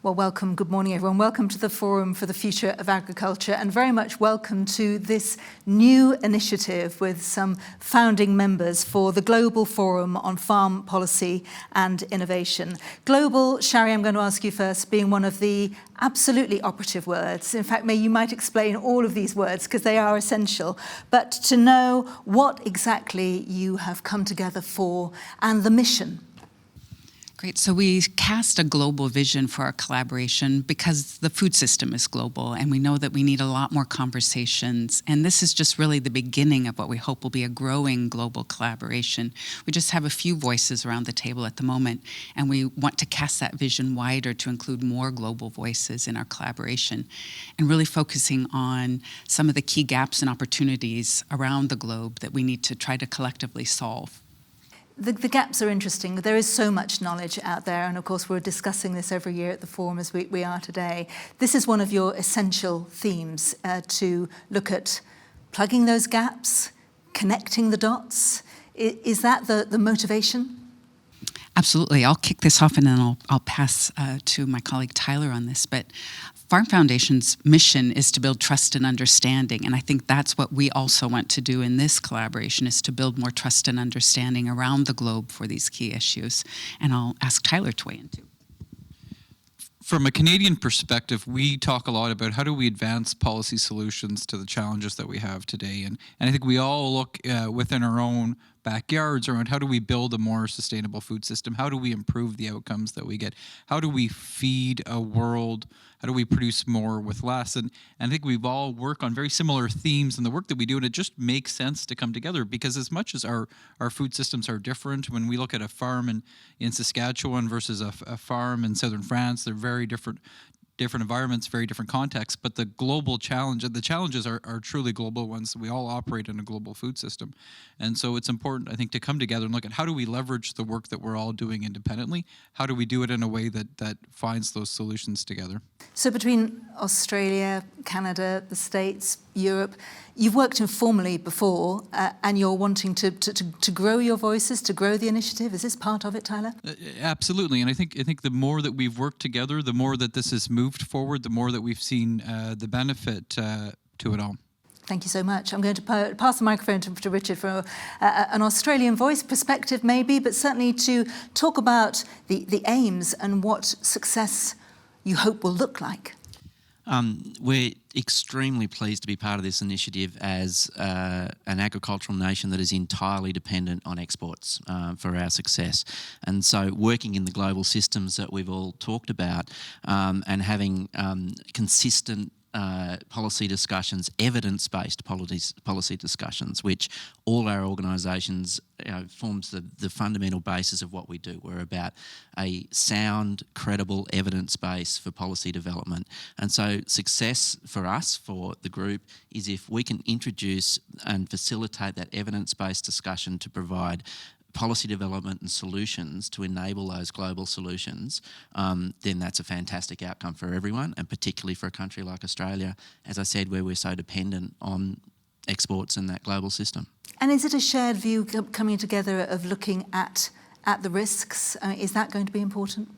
Well, welcome. Good morning, everyone. Welcome to the Forum for the Future of Agriculture, and very much welcome to this new initiative with some founding members for the Global Forum on Farm Policy and Innovation. Global, Shari, I'm going to ask you first, being one of the absolutely operative words. In fact, you might explain all of these words because they are essential, but to know what exactly you have come together for and the mission. Great. So we cast a global vision for our collaboration because the food system is global and we know that we need a lot more conversations. And this is just really the beginning of what we hope will be a growing global collaboration. We just have a few voices around the table at the moment, and we want to cast that vision wider to include more global voices in our collaboration and really focusing on some of the key gaps and opportunities around the globe that we need to try to collectively solve. The gaps are interesting. There is so much knowledge out there, and of course we're discussing this every year at the Forum as we are today. This is one of your essential themes, to look at plugging those gaps, connecting the dots. Is that the motivation? Absolutely. I'll kick this off and then I'll pass to my colleague Tyler on this. But Farm Foundation's mission is to build trust and understanding. And I think that's what we also want to do in this collaboration, is to build more trust and understanding around the globe for these key issues. And I'll ask Tyler to weigh in too. From a Canadian perspective, we talk a lot about how do we advance policy solutions to the challenges that we have today. And I think we all look within our own backyards around how do we build a more sustainable food system? How do we improve the outcomes that we get? How do we feed a world? How do we produce more with less? And I think we've all worked on very similar themes in the work that we do, and it just makes sense to come together because as much as our food systems are different, when we look at a farm in Saskatchewan versus a farm in southern France, they're very different environments, very different contexts, but the global challenge, the challenges are truly global ones. We all operate in a global food system. And so it's important, I think, to come together and look at how do we leverage the work that we're all doing independently? How do we do it in a way that finds those solutions together? So between Australia, Canada, the States, Europe, you've worked informally before, and you're wanting to grow your voices, to grow the initiative. Is this part of it, Tyler? Absolutely, and I think the more that we've worked together, the more that this has moved forward, the more that we've seen the benefit to it all. Thank you so much. I'm going to pass the microphone to Richard for an Australian voice perspective maybe, but certainly to talk about the aims and what success you hope will look like. We're extremely pleased to be part of this initiative as an agricultural nation that is entirely dependent on exports for our success. And so working in the global systems that we've all talked about and having consistent policy discussions, evidence-based policy discussions, which all our organisations forms the fundamental basis of what we do. We're about a sound, credible evidence base for policy development. And so success for us, for the group, is if we can introduce and facilitate that evidence-based discussion to provide policy development and solutions to enable those global solutions, then that's a fantastic outcome for everyone, and particularly for a country like Australia, as I said, where we're so dependent on exports in that global system. And is it a shared view coming together of looking at the risks? Is that going to be important?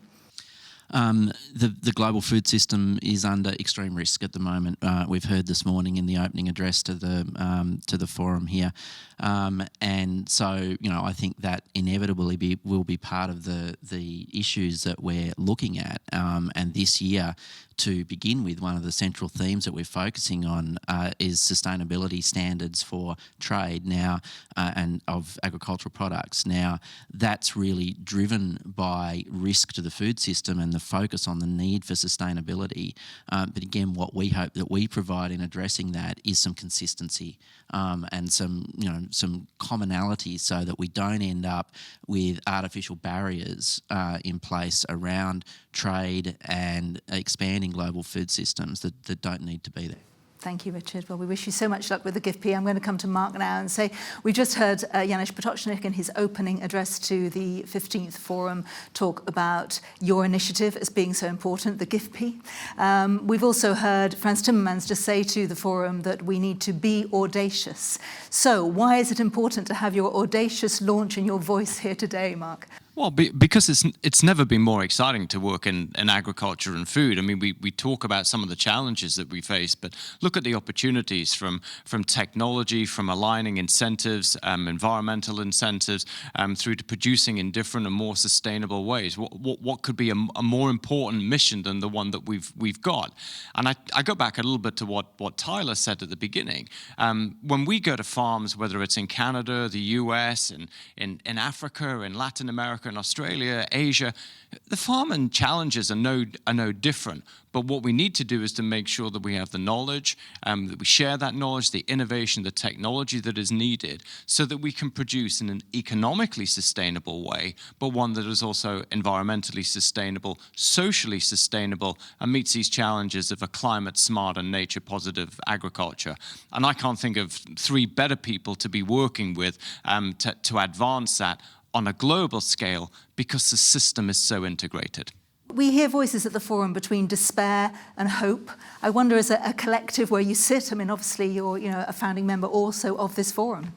The global food system is under extreme risk at the moment. We've heard this morning in the opening address to the forum here, and so I think that inevitably will be part of the issues that we're looking at. And this year, to begin with, one of the central themes that we're focusing on is sustainability standards for trade now and of agricultural products. Now, that's really driven by risk to the food system and the focus on the need for sustainability. But again, what we hope that we provide in addressing that is some consistency and some commonality, so that we don't end up with artificial barriers in place around trade and expanding global food systems that don't need to be there. Thank you, Richard. Well, we wish you so much luck with the GFFPI. I'm going to come to Mark now and say we just heard Janusz Potocznik in his opening address to the 15th Forum talk about your initiative as being so important, the GFFPI. We've also heard Frans Timmermans just say to the Forum that we need to be audacious. So why is it important to have your audacious launch and your voice here today, Mark? Well, because it's never been more exciting to work in agriculture and food. I mean, we talk about some of the challenges that we face, but look at the opportunities from technology, from aligning incentives, environmental incentives, through to producing in different and more sustainable ways. What could be a more important mission than the one that we've got? And I go back a little bit to what Tyler said at the beginning. When we go to farms, whether it's in Canada, the US, in Africa, in Latin America, in Australia, Asia, the farming challenges are no different. But what we need to do is to make sure that we have the knowledge, that we share that knowledge, the innovation, the technology that is needed, so that we can produce in an economically sustainable way, but one that is also environmentally sustainable, socially sustainable, and meets these challenges of a climate-smart and nature-positive agriculture. And I can't think of three better people to be working with to advance that on a global scale, because the system is so integrated. We hear voices at the forum between despair and hope. I wonder, as a collective where you sit, I mean, obviously you're a founding member also of this forum.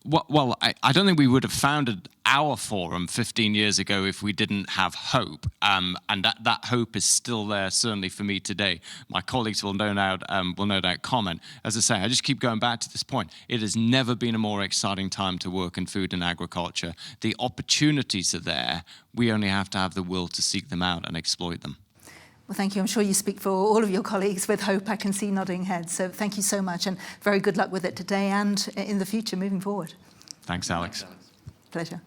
Well, I don't think we would have founded our forum 15 years ago if we didn't have hope, and that hope is still there, certainly for me today. My colleagues will no doubt comment. As I say, I just keep going back to this point. It has never been a more exciting time to work in food and agriculture. The opportunities are there. We only have to have the will to seek them out and exploit them. Well, thank you. I'm sure you speak for all of your colleagues with hope. I can see nodding heads. So thank you so much, and very good luck with it today and in the future moving forward. Thanks, Alex. Pleasure.